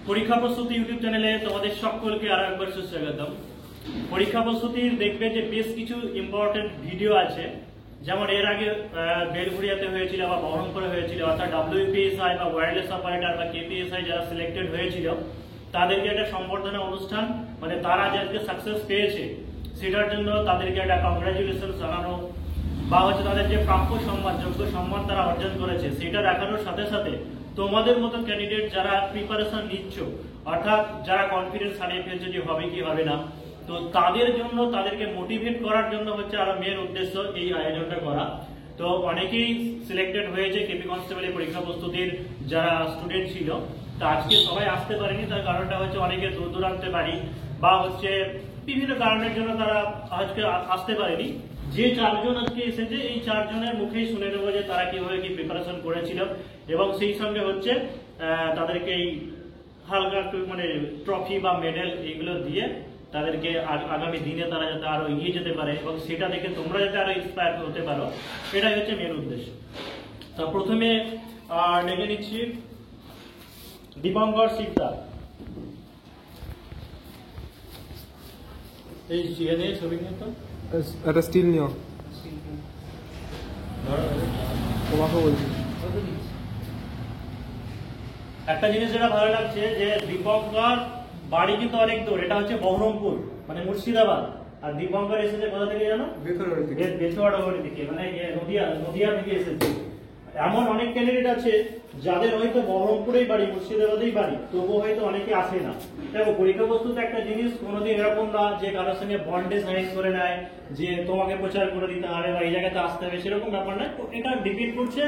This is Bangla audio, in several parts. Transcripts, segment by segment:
পরীক্ষা প্রস্তুতি ইউটিউব চ্যানেলে তোমাদের সকলকে আরো একবার সুস্বাগতম। পরীক্ষা প্রস্তুতির দেখবে যে বেশ কিছু ইম্পর্টেন্ট ভিডিও আছে, যেমন এর আগে বেলঘড়িয়াতে হয়েছিল বা বহরমপুরে হয়েছিল, অর্থাৎ WPSI বা ওয়্যারলেস অপারেটর বা KPSI যারা সিলেক্টেড হয়েছিল তাদেরকে একটা সম্বর্ধনা অনুষ্ঠান, মানে তারা যাদেরকে সাকসেস পেয়েছে সেটার জন্য তাদেরকে একটা কংগ্রাচুলেশন জানানো বা হচ্ছে তাদের যে প্রাপ্য সম্মান, যোগ্য সম্মান তারা অর্জন করেছে সেটা দেখানোর সাথে সাথে তোমাদের মতো ক্যান্ডিডেট যারা প্রিপারেশন নিচ্ছ, অর্থাৎ যারা কনফিডেন্স হারিয়ে ফেলছে যে হবে কি হবে না, তো তাদের জন্য তাদেরকে মোটিভেট করার জন্য হচ্ছে আরো মেন উদ্দেশ্য এই আয়োজনটা করা। তো অনেকেই সিলেক্টেড হয়েছে কেপি কনস্টেবলের পরীক্ষা প্রস্তুতির যারা স্টুডেন্ট ছিল, তো আজকে সবাই আসতে পারেনি। তার কারণটা হচ্ছে অনেকে দূর দূরান্তে বাড়ি বা হচ্ছে বিভিন্ন কারণের জন্য তারা আজকে আসতে পারেনি। যে চারজন আজকে এসেছে এই চারজনের মুখেই শুনে নেবো যে তারা কিভাবে কি প্রিপারেশন করেছিল, এবং সেই সঙ্গে হচ্ছে তাদেরকে এই হালকা মানে ট্রফি বা মেডেল এইগুলো দিয়ে তাদেরকে আগামী দিনে তারা যাতে আরো এগিয়ে যেতে পারে এবং সেটা দেখে তোমরা যাতে আরো ইন্সপায়ার হতে পারো, এটাই হচ্ছে মেন উদ্দেশ্য। তো প্রথমে ডেকে নিচ্ছি দীপঙ্কর শিকদার। এই ছবি নিয়ে তো একটা স্টিল নিও, তোমাকে বলছি। একটা জিনিস যেটা ভালো লাগছে যে দীপঙ্কর বাড়ি কিন্তু অনেক দূর, এটা হচ্ছে বহরমপুর মানে মুর্শিদাবাদ, আর দীপঙ্কর এসেছে কোথা থেকে জানো? বেথুয়াডাগড়ি থেকে, মানে নদিয়া থেকে এসেছে। এমন অনেক ক্যান্ডিডেট আছে যাদের হয়তো বহরমপুরেই বাড়ি, মুর্শিদাবাদেই বাড়ি, তবুও হয়তো অনেকে আসে না। দেখো পরীক্ষা প্রস্তুত একটা জিনিস কোনোদিন এরকম না যে কারোর সঙ্গে বন্ডে সাইন করে নেয় যে তোমাকে প্রচার করে দিতে হবে বা এই জায়গাতে আসতে হবে, সেরকম ব্যাপার না। এটা ডিপেন্ড করছে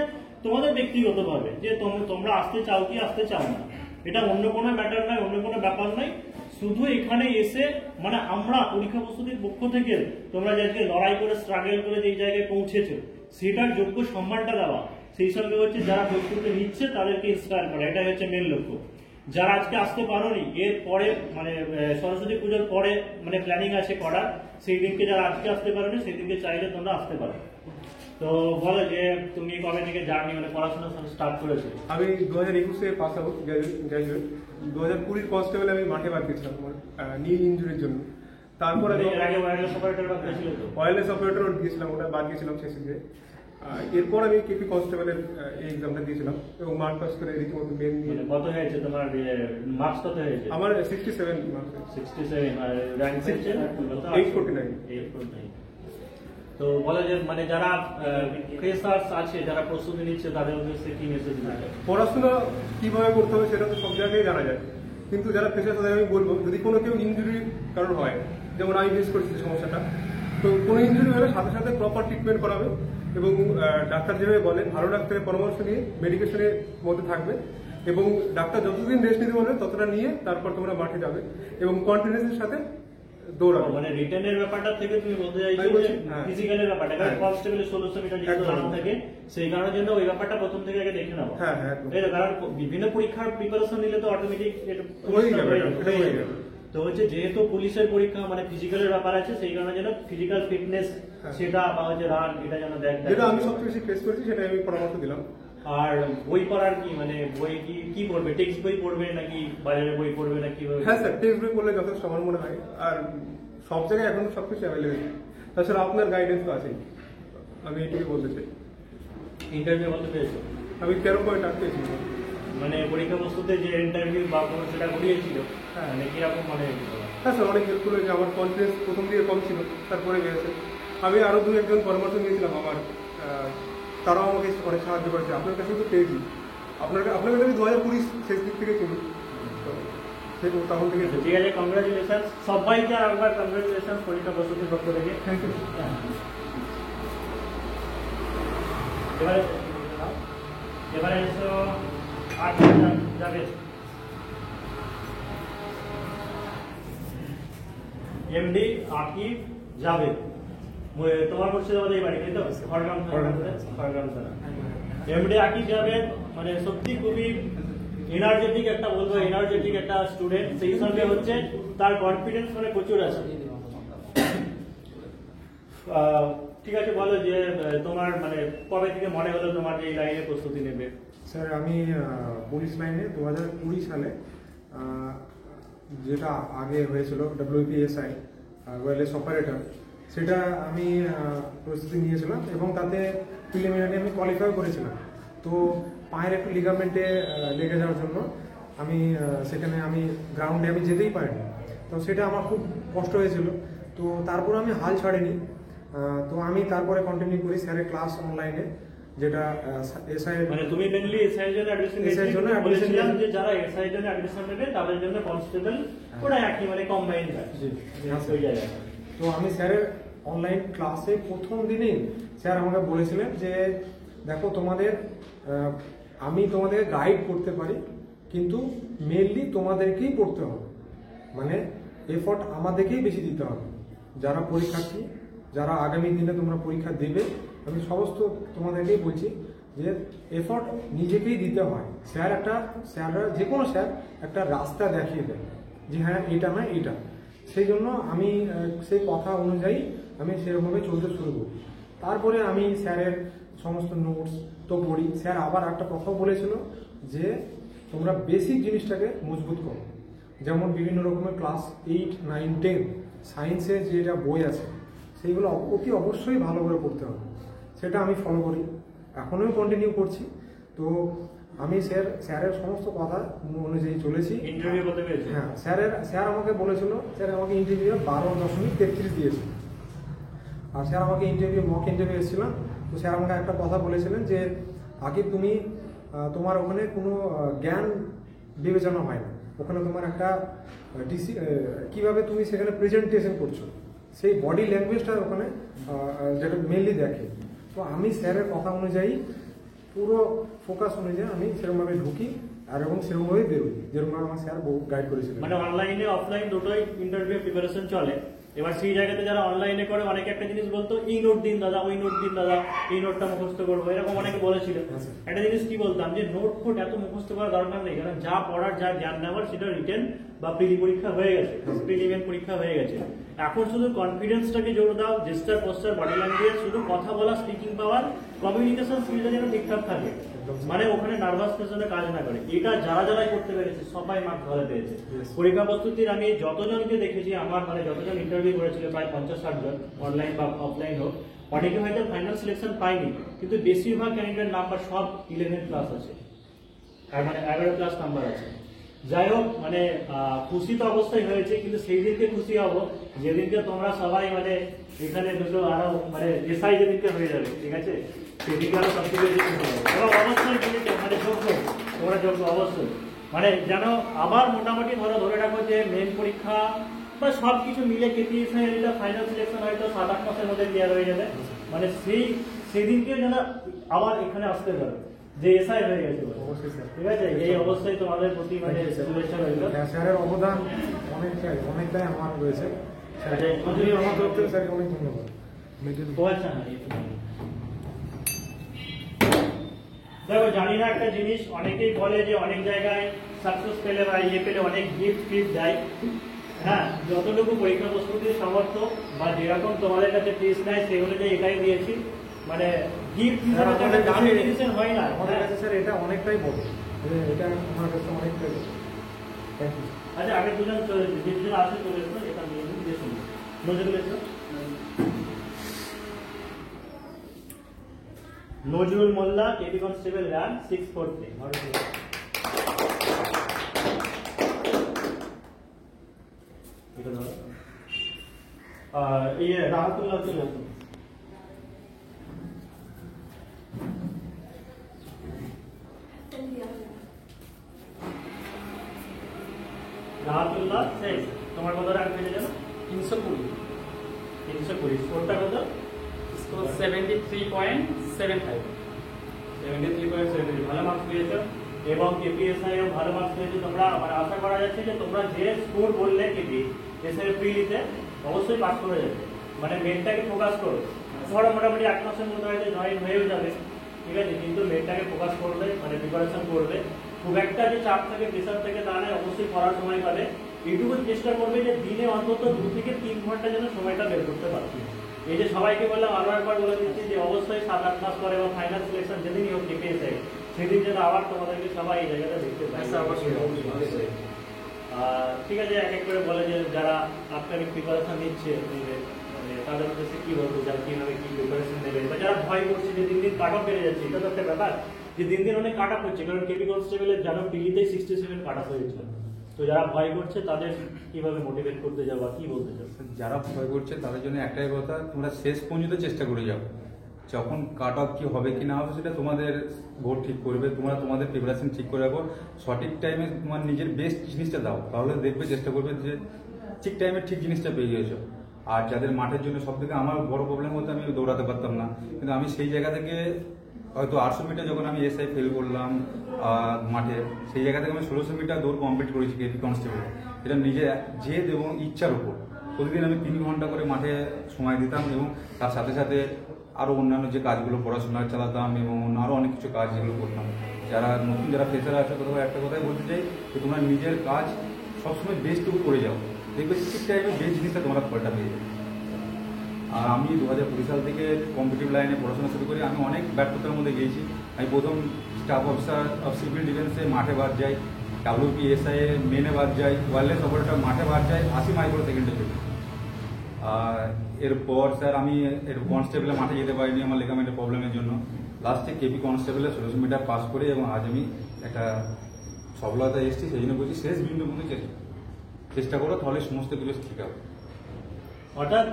তোমাদের ব্যক্তিগত ভাবে যে তোমরা আসতে চাও কি আসতে চাও না। এটা অন্য কোনো ম্যাটার নয়, অন্য কোনো ব্যাপার নয়। শুধু এখানে এসে মানে আমরা পরীক্ষা প্রস্তুতির পক্ষ থেকে তোমরা যাদেরকে লড়াই করে স্ট্রাগল করে যে জায়গায় পৌঁছেছো সেটার যোগ্য সম্মানটা দেওয়া, সেই সঙ্গে হচ্ছে যারা প্রস্তুতি নিচ্ছে তাদেরকে ইন্সপায়ার করা, এটাই হচ্ছে মেন লক্ষ্য। যারা আজকে আসতে পারোনি, এর পরে মানে সরস্বতী পুজোর পরে মানে প্ল্যানিং আছে করার, সেই দিনকে যারা আজকে আসতে পারোনি সেই দিনকে চাইলে তোমরা আসতে পারো। তো বলো যে তুমি কবে থেকে জার্নি মানে পড়াশোনা স্টার্ট করেছো? আমি 2021 পাস আউট গ্রাজুয়েট। 2020 কনস্টেবল আমি মাঠে বাদ দিয়েছিলাম নি ইঞ্জুরির জন্য। তারপরে ওয়্যারলেস অপারেটর বাদ দিয়েছিল, তো ওয়্যারলেস অপারেটর দিয়েছিলাম, ওটা বাদ দিয়েছিলাম শেষে দিয়ে। এরপর আমি কেপি কনস্টেবলের এই এক্সামটা দিয়েছিলাম এবং মার্ক পাস করে রীতিমতো মেন নিয়ে। কত হয়েছে তোমার মার্কস? কত হয়েছে? আমার 67 মার্কস। 67 আর র‍্যাঙ্ক হয়েছে 849। তো বলে যে মানে যারা ফ্রেশার্স আছে, যারা প্রস্তুতি নিচ্ছে, তাদের উদ্দেশ্যে কি মেসেজ দিতে? পড়াশোনা কিভাবে করতে হবে সেটা তো সব জায়গায় জানা যায়, কিন্তু যারা ফ্রেশার তাদের আমি বলবো যদি কোনো কেউ ইনজুরির কারণ হয়, যেমন আমি ফেস করেছি সমস্যাটা, তো কোনো ইনজুরি হলে সাথে সাথে প্রপার ট্রিটমেন্ট করাবে এবং ডাক্তার যেভাবে বলে ভালো ডাক্তারের পরামর্শ নিয়ে মেডিকেশনের মধ্যে থাকবে এবং ডাক্তার যতদিন রেস্ট নিতে বলবে ততটা নিয়ে তারপর তোমরা মাঠে যাবে এবং কনফিডেন্সের সাথে দৌড়াবে। মানে রিটেনের ব্যাপারটা থেকে তুমি বলতে চাইছো যে ফিজিক্যালের ব্যাপারটা, কারণ কনস্টেবলের 1600 মিটার যেহেতু রান থাকে সেই কারণের জন্য ওই ব্যাপারটা প্রথম থেকে আগে দেখে নাও। হ্যাঁ হ্যাঁ, কারণ বিভিন্ন পরীক্ষার প্রিপারেশন নিলে তো অটোমেটিক হয়ে যাবে। তো হচ্ছে যেহেতু পুলিশের পরীক্ষা মানে ফিজিক্যালের ব্যাপার আছে, সেই কারণে যেন ফিজিক্যাল ফিটনেস সেটা বা হচ্ছে রান এটা যেন যেটা আমি সবচেয়ে বেশি ফেস করেছি সেটা আমি পরামর্শ দিলাম। আর বই পড়ার কি মানে বই কি পড়বে? টেক্সট বই পড়বে নাকি বাজারে বই পড়বে নাকি? হ্যাঁ স্যার, টেক্সট বই পড়লে যথেষ্ট আমার মনে হয়, আর সব জায়গায় এখন সবকিছু অ্যাভেলেবেল। তাছাড়া আপনার গাইডেন্স তো আছেই, আমি এটুকুই বলতে চাই। ইন্টারভিউ কত পেয়েছো? আমি 13.8 পেয়েছি। মানে পরীক্ষা প্রস্তুতে যে ইন্টারভিউ বা কোনো সেটা করিয়েছিল, হ্যাঁ মানে কিরকম মানে? হ্যাঁ স্যার, অনেক হেল্পফুল হয়েছে। আমার কনফিডেন্স প্রথম দিকে কম ছিল, তারপরে বেড়েছে। আমি আরও 2-1 পরামর্শ নিয়েছিলাম আমার, তারাও আমাকে অনেক সাহায্য করেছে। আপনার কাছে তো পেয়েছি, আপনাকে আমি 2020 শেষ দিক থেকে চিনি, তো তখন থেকে। ঠিক আছে, কংগ্রাচুলেশন সবাইকে, আর একবার কংগ্রাচুলেশন পরীক্ষা প্রস্তুতির পক্ষ থেকে। Thank you. এবারে এসো যাবে এমডি আকিব জাভেদ। তোমার মুর্শিদাবাদের বাড়ি, তাই তো? খড়গ্রাম থানা। এমডি আকিব জাভেদ মানে সত্যি খুবই এনার্জেটিক একটা, বলবো এনার্জেটিক একটা স্টুডেন্ট। সেই সঙ্গে হচ্ছে তার কনফিডেন্স মানে প্রচুর আছে। ঠিক আছে, বলো যে তোমার মানে কবে থেকে মনে হলো তোমার যে এই লাইনে প্রস্তুতি নেবে? স্যার আমি পুলিশ লাইনে 2020 সালে যেটা আগে হয়েছিল WPSI ওয়্যারলেস অপারেটর, সেটা আমি প্রস্তুতি নিয়েছিলাম এবং তাতে প্রিলিমিনারি আমি কোয়ালিফাই করেছিলাম। তো পায়ের একটু লিগামেন্টে লেগে যাওয়ার জন্য আমি সেখানে আমি গ্রাউন্ডে আমি যেতেই পারিনি। তো সেটা আমার খুব কষ্ট হয়েছিল। তো তারপর আমি হাল ছাড়িনি। তো আমি তারপরে কন্টিনিউ করি স্যারের ক্লাস অনলাইনে, যেটা এসআই মানে তুমি মেইনলি এসআই এর জন্য অ্যাডমিশন বলেছিলাম যে যারা এসআই এর জন্য অ্যাডমিশন নেবে তাদের জন্য কনস্টেবল ওটা একই মানে কম্বাইন্ড ব্যাচ। ওই জায়গায় তো আমি স্যারের অনলাইন ক্লাসে প্রথম দিনেই স্যার আমাকে বলেছিলেন যে দেখো তোমাদের আমি তোমাদের গাইড করতে পারি, কিন্তু মেনলি তোমাদেরকেই পড়তে হবে, মানে এফর্ট আমাদেরকেই বেশি দিতে হবে। যারা পরীক্ষার্থী, যারা আগামী দিনে তোমরা পরীক্ষা দেবে, আমি সমস্ত তোমাদেরকেই বলছি যে এফর্ট নিজেকেই দিতে হয়। স্যাররা যে কোনো স্যার একটা রাস্তা দেখিয়ে দেয় যে হ্যাঁ এটা না এটা। সেই জন্য আমি সেই কথা অনুযায়ী আমি সেরকমভাবে চলতে শুরু করি। তারপরে আমি স্যারের সমস্ত নোটস তো পড়ি। স্যার আবার একটা কথাও বলেছিল যে তোমরা বেসিক জিনিসটাকে মজবুত করো, যেমন বিভিন্ন রকমের ক্লাস 8, 9, 10 সায়েন্সের যেটা বই আছে সেইগুলো অতি অবশ্যই ভালো করে পড়তে হবে। সেটা আমি ফলো করি, এখনও কন্টিনিউ করছি। তো আমি স্যারের সমস্ত কথা অনুযায়ী চলেছি। ইন্টারভিউ করতে পেরেছি। হ্যাঁ, স্যার আমাকে বলেছিল, স্যার আমাকে ইন্টারভিউ 12.33 দিয়েছে। আর স্যার আমাকে মক ইন্টারভিউ এসেছিলাম। তো স্যার আমাকে একটা কথা বলেছিলেন যে আগে তুমি তোমার ওখানে কোনো জ্ঞান বিবেচনা হয় না, ওখানে তোমার একটা কিভাবে তুমি সেখানে প্রেজেন্টেশন করছো সেই বডি ল্যাঙ্গুয়েজটা ওখানে যেটা মেনলি দেখে। তো আমি স্যারের কথা অনুযায়ী পুরো ফোকাস অনুযায়ী আমি সেরকমভাবে ঢুকি আর এবং সেরকমভাবে বেরোই, যেরকম আমার স্যার গাইড করেছিলেন। মানে অনলাইনে অফলাইন দুটোই ইন্টারভিউ প্রিপারেশন চলে। এবার সেই জায়গাতে যারা অনলাইনে করে অনেকে একটা জিনিস বলতো এই নোট দিন দাদা, ওই নোট দিন দাদা, এই নোটটা মুখস্থ করবো, এরকম অনেকে বলেছিল। একটা জিনিস কি বলতাম যে নোট ফোট এত মুখস্থ করার দরকার নেই, কারণ যা পড়ার যা জ্ঞান নেওয়ার সেটা রিটেন বা প্রিলি পরীক্ষা হয়ে গেছে, প্রিলিমিনারি পরীক্ষা হয়ে গেছে। এখন শুধু কনফিডেন্সটাকে জোর দাও, জেস্টার, পোস্টার, বডি ল্যাঙ্গুয়েজ, শুধু কথা বলা, স্পিকিং পাওয়ার, কমিউনিকেশন স্কিলটা যেন ঠিকঠাক থাকে, মানে ওখানে নার্ভাসনেস যেন কাজ না করে। এটা যারা যারাই করতে পেরেছে সবাই মার্ক ধরে পেয়েছে। পরীক্ষা প্রস্তুতির আমি যতজনকে দেখেছি, আমার মানে যতজন ইন্টারভিউ করেছিল প্রায় 50-60 জন, অনলাইন বা অফলাইন হোক, অনেকে হয়তো ফাইনাল সিলেকশন পায়নি, কিন্তু বেশিরভাগ ক্যান্ডিডেট নাম্বার সব 11 প্লাস আছে, মানে 11+ নাম্বার আছে। যাই হোক, মানে খুশি তো অবশ্যই হয়েছে, কিন্তু সেই দিনকে খুশি হবো যেদিনকে তোমরা সবাই মানে এখানে দুটো আরো মানে এসআই যেদিনকে হয়ে যাবে, ঠিক আছে, সেদিনকে আরো সবথেকে বেশি খুশি হবো। তোমরা অবশ্যই মানে যোগ্য, তোমরা যোগ্য অবশ্যই। মানে যেন আবার মোটামুটি ধরে রাখো যে মেন পরীক্ষা বা সবকিছু মিলে কেটিএসআই ফাইনাল সিলেকশন হয়তো 7-8 মাসের মধ্যে ক্লিয়ার হয়ে যাবে। মানে সেদিনকে যেন আবার এখানে আসতে পারে যে এসআই হয়ে গেছে। অবশ্যই স্যার, ঠিক আছে, এই অবস্থায় তোমাদের প্রতি মানে শুভেচ্ছা রইল। স্যারের অবদান অনেকটাই আমার রয়েছে। আমার তরফ থেকে স্যারকে অনেক ধন্যবাদ। দেখো, জানি না একটা জিনিস, অনেকেই বলে যে অনেক জায়গায় সাকসেস পেলে বা ইয়ে পেলে অনেক গিফট দেয়। হ্যাঁ, যতটুকু পরীক্ষা প্রস্তুতির সামর্থ্য বা যেরকম তোমাদের কাছে ফিস নেয় সেই অনুযায়ী এটাই দিয়েছি। মানে গিফট হিসাবে হয় না আমাদের কাছে স্যার, এটা অনেকটাই বড়, এটা আমার কাছে অনেকটাই বড়। Thank you. আচ্ছা, আগে দুজন আসে চলে এসো, এটা নিয়ে দিয়ে শুনি। নজরুল এসো। নজরুল মোল্লা, কেপি কনস্টেবল র্যাঙ্ক 643। আর ইয়ে রাহাতুল্লাহ চলে আসুন। রাহাতুল্লাহ, শেষ। তোমার কত র্যাঙ্ক পেয়ে যাবে? 320। 320। স্কোরটা কত? স্কোর 73.75। 73.73, ভালো মার্কস পেয়েছো। এবং কেপিএসআই এও ভালো মার্কস পেয়েছো তোমরা। মানে আশা করা যাচ্ছে যে তোমরা যে স্কোর বললে কেপিএসআই প্রিলিতে অবশ্যই পাস করে যাবে। মানে মেনটাকে ফোকাস করো। ধরো মোটামুটি 1 মাসের মধ্যে হয়তো জয়েন হয়েও যাবে, ঠিক আছে, কিন্তু মেনটাকে ফোকাস করবে, মানে প্রিপারেশন করবে। খুব একটা যে চাপ থেকে প্রেশার থেকে তা নয়, অবশ্যই পড়ার সময় পাবে। এইটুকু চেষ্টা করবে যে দিনে অন্তত 2 থেকে 3 ঘন্টা যেন সময়টা বের করতে পারো। এই যে সবাইকে বললাম, আরো একবার বলে দিচ্ছি যে অবশ্যই 7-8 মাস পরে বা ফাইনাল সিলেকশন যেদিনই হোক কেপিএসআই, সেদিন যেন আবার তোমাদেরকে সবাই এই জায়গাটা দেখতে পাই। ঠিক আছে, এক এক করে বলে যে যারা আপকামিং প্রিপারেশন নিচ্ছে মানে তাদের উদ্দেশ্যে কি বলবো, যারা কিভাবে কি প্রিপারেশন নেবে, বা যারা ভয় করছে যে দিন দিন কাট অফ বেড়ে যাচ্ছে, এটা তো একটা ব্যাপার যে দিন দিন অনেক কাট অফ হচ্ছে, কারণ কেপি কনস্টেবলের জানো পিলিতেই 67 কাট অফ হয়েছিল। তো যারা ভয় করছে তাদের কিভাবে মোটিভেট করতে যাও বা কি বলতে চাও? যারা ভয় করছে তাদের জন্য একটাই কথা, তোমরা শেষ পর্যন্ত চেষ্টা করে যাও। যখন কাট অফ কি হবে কি না হবে সেটা তোমাদের বোর্ড ঠিক করবে, তোমরা তোমাদের প্রিপারেশন ঠিক করে রাখো, সঠিক টাইমে তোমার নিজের বেস্ট জিনিসটা দাও, তাহলে দেখবে চেষ্টা করবে যে ঠিক টাইমে ঠিক জিনিসটা পেয়ে গিয়েছো। আর যাদের মাঠের জন্য সব থেকে আমার বড় প্রবলেম হতো, আমি দৌড়াতে পারতাম না, কিন্তু আমি সেই জায়গা থেকে হয়তো 800 মিটার যখন আমি এসআই ফেল করলাম মাঠে, সেই জায়গা থেকে আমি 1600 মিটার দৌড় কমপ্লিট করেছি কেপি কনস্টেবল। এটা নিজের জেদ এবং ইচ্ছার উপর। প্রতিদিন আমি 3 ঘন্টা করে মাঠে সময় দিতাম এবং তার সাথে সাথে আরও অন্যান্য যে কাজগুলো পড়াশোনা চালাতাম এবং আরও অনেক কিছু কাজ যেগুলো করতাম। যারা নতুন যারা ফ্রেশার আছে কোথাও একটা কথাই বলতে চাই যে তোমরা নিজের কাজ সবসময় বেস্টটুকু করে যাও, দেখবে ঠিক টাইমে বেস্ট জিনিসটা তোমরা ফলটা পেয়ে যাবে। আর আমি 2020 সাল থেকে কম্পিটিটিভ লাইনে পড়াশোনা শুরু করি। আমি অনেক ব্যর্থতার মধ্যে গিয়েছি। আমি প্রথম স্টাফ অফিসার অফ সিভিল ডিফেন্সে মাঠে বাদ যাই, WPSI এ মেনে বাদ যাই, ওয়ারলেস অপারেটর মাঠে বাদ যাই, 80 মাইল করে সেকেন্ডে চলি। আর এরপর স্যার আমি কনস্টেবলে মাঠে যেতে পারিনি আমার লেগামেন্টের প্রবলেমের জন্য। লাস্টে কেপি কনস্টেবলে 1600 মিটার পাস করে এবং আজ আমি একটা সফলতা এসেছি। সেই জন্য বলছি শেষ বিন্দু পর্যন্ত চেষ্টা করো, তাহলে সমস্ত কিছু ঠিক হবে। অর্থাৎ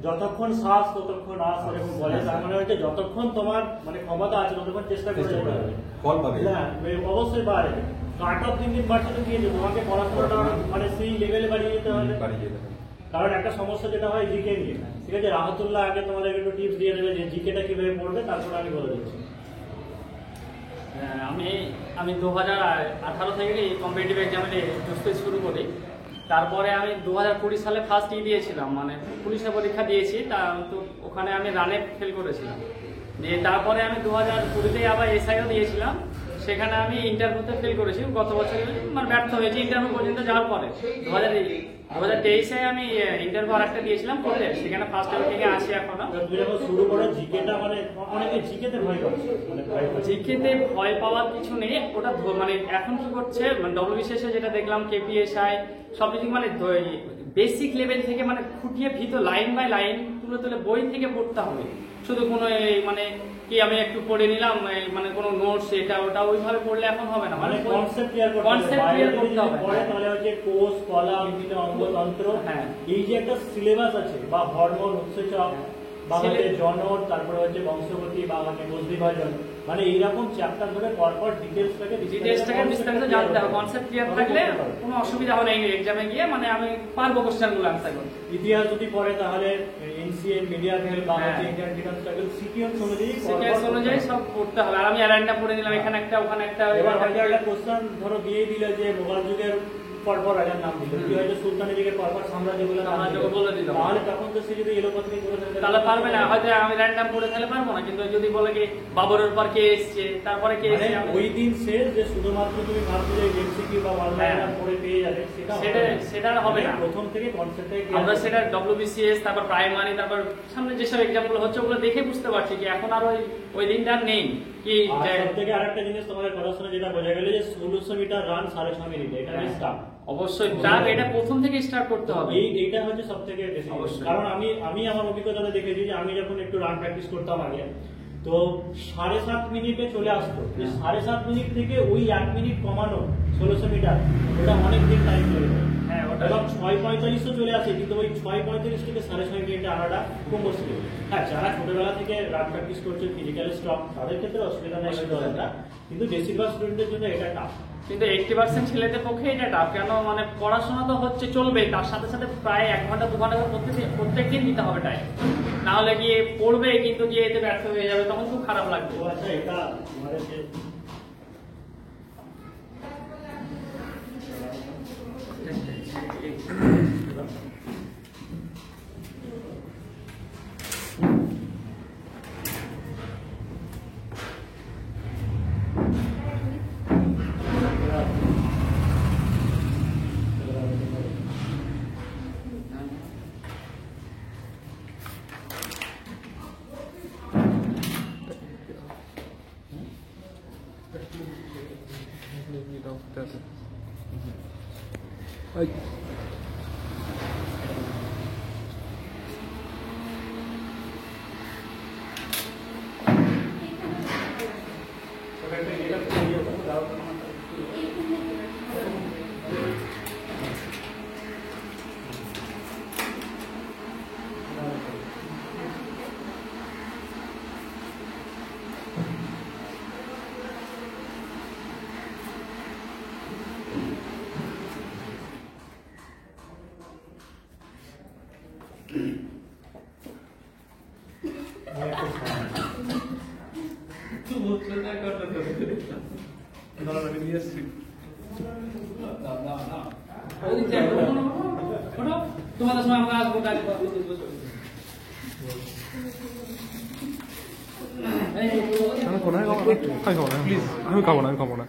যতক্ষণ শ্বাস ততক্ষণ আস, এরকম বলে। তার মানে হচ্ছে যতক্ষণ তোমার মানে ক্ষমতা আছে ততক্ষণ চেষ্টা করে যেতে হবে, ফল পাবে। হ্যাঁ অবশ্যই বাড়ে। কাট অফ দিন দিন বাড়ছে তো কি হয়েছে, তোমাকে পড়াশোনাটা মানে সেই লেভেলে বাড়িয়ে যেতে হবে। কারণ একটা সমস্যা যেটা হয় জিকে নিয়ে, ঠিক আছে, রাহতুল্লাহ আগে তোমাদের একটু টিপস দিয়ে দেবে যে জিকেটা কিভাবে পড়বে, তারপর আমি বলে দিচ্ছি। আমি 2018 থেকে কম্পিটিটিভ এক্সামে প্রস্তুতি শুরু করি। তারপরে আমি 2020 সালে ফার্স্ট দিয়েছিলাম, মানে পুলিশের পরীক্ষা দিয়েছি, তা তো ওখানে আমি রানে ফেল করেছিলাম। দিয়ে তারপরে আমি 2020-তে আবার এসআইও দিয়েছিলাম, সেখানে আমি ইন্টারভিউতে ফেল করেছি। গত বছর মানে ব্যর্থ হয়েছি ইন্টারভিউ পর্যন্ত যাওয়ার পরে। 2023-এ আমি ইন্টারভিউ আরেকটা দিয়েছিলাম করলে, সেখানে ফার্স্ট টাইম থেকে আসি এখনো। তুই যখন শুরু করে জিকেটা মানে অনেকে জিকেতে ভয় করছে, মানে জিকেতে ভয় পাওয়ার কিছু নেই। ওটা মানে এখন কি করছে মানে WBCS যেটা দেখলাম KPSI সবকিছু মানে বেসিক লেভেল থেকে মানে খুঁটিয়ে ভিতর লাইন বাই লাইন তুলে তুলে বই থেকে পড়তে হবে। শুধু কোনো মানে কি আমি একটু পড়ে নিলাম মানে কোনো নোটস এটা ওটা ওইভাবে পড়লে এখন হবে না, মানে কনসেপ্ট ক্লিয়ার করতে হবে। পরে তাহলে হচ্ছে কোষ কলা বিভিন্ন অঙ্গতন্ত্র, হ্যাঁ এই যে একটা সিলেবাস আছে বা হরমোন উৎসেচক বা হচ্ছে জনন, তারপরে হচ্ছে বংশগতি বা মানে কোষ বিভাজন, মানে এইরকম চ্যাপ্টার ধরে পরপর ডিটেলসটাকে বিস্তারিত জানতে হবে। কনসেপ্ট ক্লিয়ার থাকলে কোনো অসুবিধা হবে না এক্সামে গিয়ে, মানে আমি পারবো কোশ্চেনগুলো আনসার করতে। ইতিহাস যদি পড়ে তাহলে এনসিএন মিডিয়াভেল বা হচ্ছে ইন্ডিয়ান ডিফেন্স স্ট্রাগল সিকিউন্স অনুযায়ী সব পড়তে হবে। আর আমি অ্যারাইনটা পড়ে নিলাম, এখানে একটা ওখানে একটা। এবার হয়তো একটা কোশ্চেন ধরো দিয়ে দিলে যে মোগল যুগের পরপর রাজার নাম দিল, কি হয়তো সুলতানি যুগের পরপর সাম্রাজ্যগুলো বলে দিল, তাহলে তখন তো সে যদি এলোপাতি করে তাহলে পারবে না। হয়তো আমি র্যান্ডম পড়ে তাহলে পারবো না, কিন্তু যদি বলে কি বাবরের পর কে এসছে তারপরে কে এসছে, ওই দিন শেষ যে শুধুমাত্র তুমি ভাবছো যে এমসিকিউ বা অনলাইন পড়ে পেয়ে যাবে, সেটা হবে না। প্রথম থেকে কনসেপ্টে আমরা সেটা WBCS তারপর প্রাইমারি তারপর সামনে যেসব এক্সাম্পল হচ্ছে ওগুলো দেখে বুঝতে পারছি কি এখন আর ওই দিনটা নেই কি। থেকে আরেকটা জিনিস তোমাদের পড়াশোনা যেটা বোঝা গেল যে 1600 মিটার রান 6.5 মিনিটে, এটা বেশ টাফ। অবশ্যই টাফ, এটা প্রথম থেকে স্টার্ট করতে হবে। এইটা হচ্ছে সবথেকে বেশি, কারণ আমি আমার অভিজ্ঞতাটা দেখেছি যে আমি যখন একটু রান প্র্যাকটিস করতাম আগে, তো 7.5 মিনিটে চলে আসতো। 7.5 মিনিট থেকে ওই 1 মিনিট কমানো 1600 মিটার, ওটা অনেক দিন টাইম চলে যায়। হ্যাঁ ওটা 6:45 চলে আসে, কিন্তু ওই 6:45 থেকে 6.5 মিনিটে আনাটা খুব মুশকিল। হ্যাঁ যারা ছোটবেলা থেকে রান প্র্যাকটিস করছে ফিজিক্যাল স্ট্রং তাদের ক্ষেত্রে অসুবিধা নেই, কিন্তু বেশিরভাগ স্টুডেন্টের জন্য এটা টাফ। কিন্তু 80% ছেলেদের পক্ষে এটা টাফ। কেন মানে পড়াশোনা তো হচ্ছে চলবে, তার সাথে সাথে প্রায় 1 ঘন্টা 2 ঘন্টা প্রত্যেকদিন দিতে হবে টাইম, না হলে গিয়ে পড়বে কিন্তু গিয়ে এতে ব্যর্থ হয়ে যাবে, তখন খুব খারাপ লাগবে। আচ্ছা এটা আমাদের যে আমি নিয়ে এসছি। তোমাদের সময় আমরা আসবো গাড়ি আমি কোনায় খাবো না, আমি খাবো না, প্লিজ আমি খাবো না, আমি খাবো না।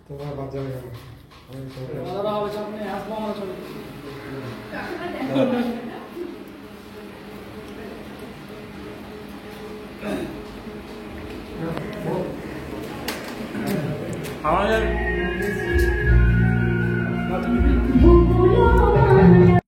তোমরা বাদ যাবে কেন? দাদা হবে সামনে আসবো আমরা চলে আমাদের বকুল